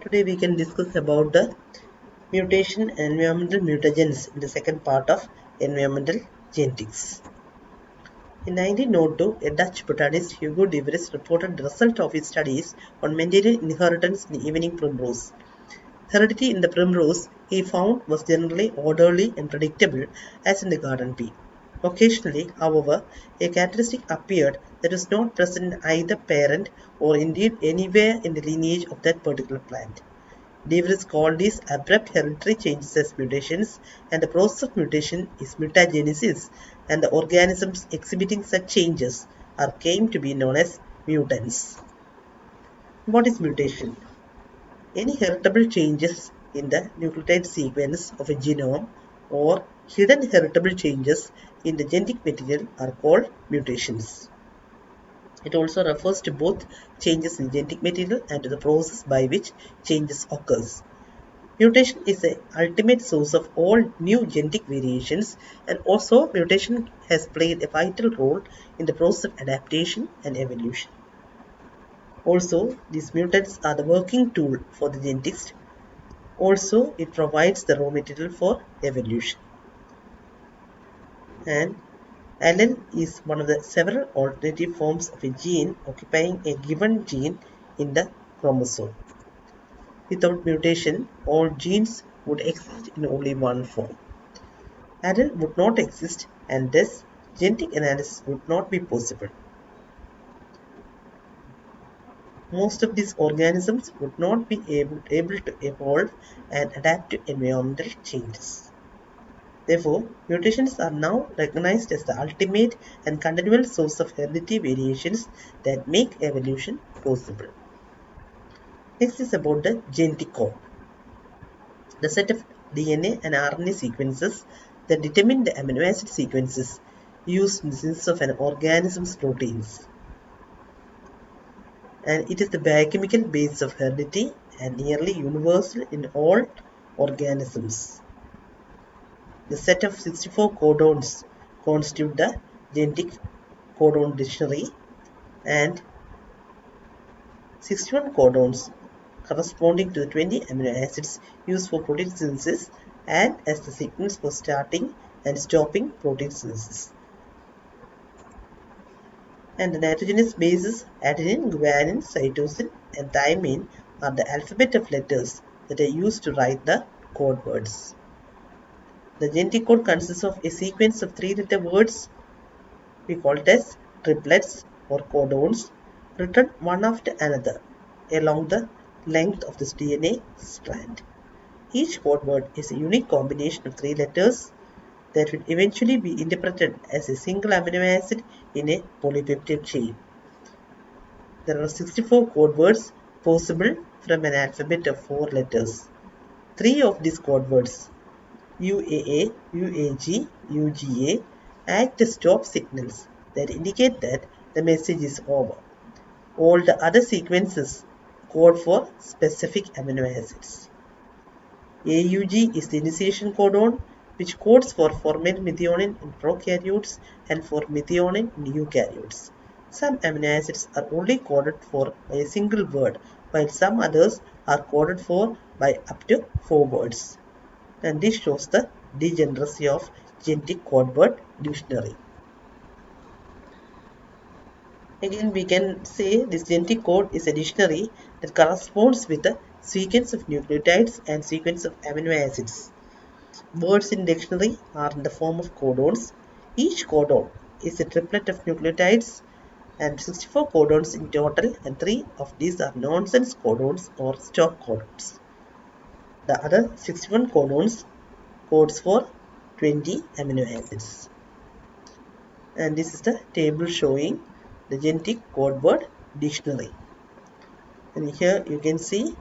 Today we can discuss about the mutation and environmental mutagens in the second part of environmental genetics. In 1902, a Dutch botanist Hugo de Vries reported the result of his studies on Mendelian inheritance in evening primrose. Heredity in the primrose, he found, was generally orderly and predictable as in the garden pea. Occasionally, however, a characteristic appeared that was not present in either parent or indeed anywhere in the lineage of that particular plant. De Vries called these abrupt hereditary changes as mutations, and the process of mutation is mutagenesis, and the organisms exhibiting such changes are came to be known as mutants. What is mutation? Any heritable changes in the nucleotide sequence of a genome or hidden heritable changes in the genetic material are called mutations. It also refers to both changes in genetic material and to the process by which changes occurs. Mutation is the ultimate source of all new genetic variations, and also mutation has played a vital role in the process of adaptation and evolution. Also, these mutants are the working tool for the genetist. Also, it provides the raw material for evolution. And allele is one of the several alternative forms of a gene occupying a given gene in the chromosome. Without mutation, all genes would exist in only one form. Allele would not exist, and thus genetic analysis would not be possible. Most of these organisms would not be able to evolve and adapt to environmental changes. Therefore, mutations are now recognized as the ultimate and continual source of hereditary variations that make evolution possible. Next is about the genetic code. The set of DNA and RNA sequences that determine the amino acid sequences used in the synthesis of an organism's proteins. And it is the biochemical basis of heredity and nearly universal in all organisms. The set of 64 codons constitute the genetic codon dictionary, and 61 codons corresponding to the 20 amino acids used for protein synthesis and as the sequence for starting and stopping protein synthesis. And the nitrogenous bases adenine, guanine, cytosine, and thymine are the alphabet of letters that are used to write the code words. The genetic code consists of a sequence of 3-letter words we call it as triplets or codons written one after another along the length of this DNA strand. Each code word is a unique combination of 3 letters that will eventually be interpreted as a single amino acid in a polypeptide chain. There are 64 code words possible from an alphabet of 4 letters. 3 of these code words, UAA, UAG, UGA, act as stop signals that indicate that the message is over. All the other sequences code for specific amino acids. AUG is the initiation codon, which codes for formate methionine in prokaryotes and for methionine in eukaryotes. Some amino acids are only coded for by a single word, while some others are coded for by up to 4 words. And this shows the degeneracy of genetic code word dictionary. Again, we can say this genetic code is a dictionary that corresponds with a sequence of nucleotides and sequence of amino acids. Words in dictionary are in the form of codons. Each codon is a triplet of nucleotides and 64 codons in total, and 3 of these are nonsense codons or stop codons. The other 61 codons codes for 20 amino acids. And this is the table showing the genetic code word dictionary. And here you can see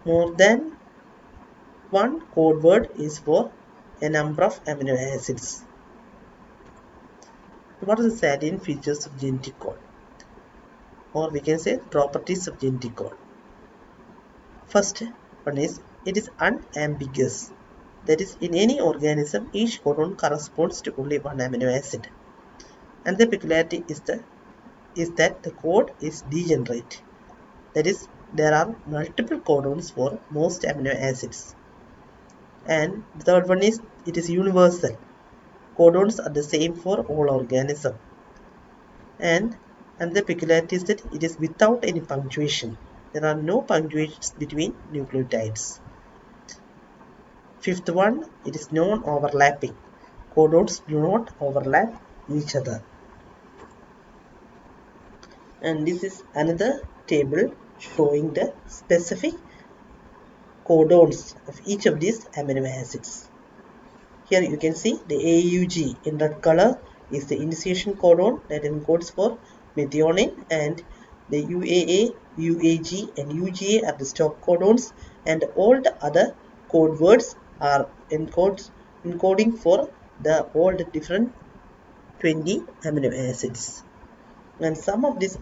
more than one code word is for a number of amino acids. What are the salient features of genetic code? Or we can say properties of genetic code. First one is it is unambiguous. That is, in any organism, each codon corresponds to only one amino acid. And the peculiarity is that the code is degenerate. That is, there are multiple codons for most amino acids. And the third one is it is universal. Codons are the same for all organisms. And the peculiarity is that it is without any punctuation. There are no punctuations between nucleotides. Fifth one, it is non-overlapping. Codons do not overlap each other. And this is another table showing the specific codons of each of these amino acids. Here you can see the AUG in red color is the initiation codon that encodes for methionine, and the UAA, UAG and UGA are the stop codons, and all the other code words are encoding for all the different 20 amino acids. And some of these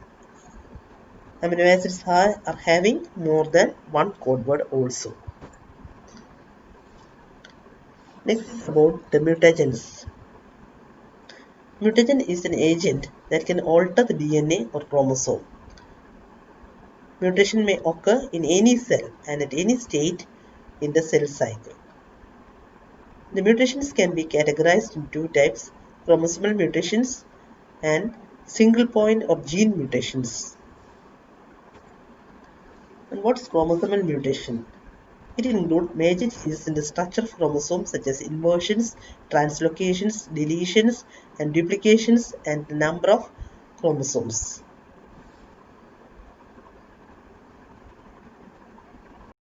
amino acids are having more than one code word also. Next is about the mutagens. Mutagen is an agent that can alter the DNA or chromosome. Mutation may occur in any cell and at any state in the cell cycle. The mutations can be categorized in two types: chromosomal mutations and single point or gene mutations. And what is chromosomal mutation? It includes major changes in the structure of chromosomes such as inversions, translocations, deletions, and duplications, and the number of chromosomes.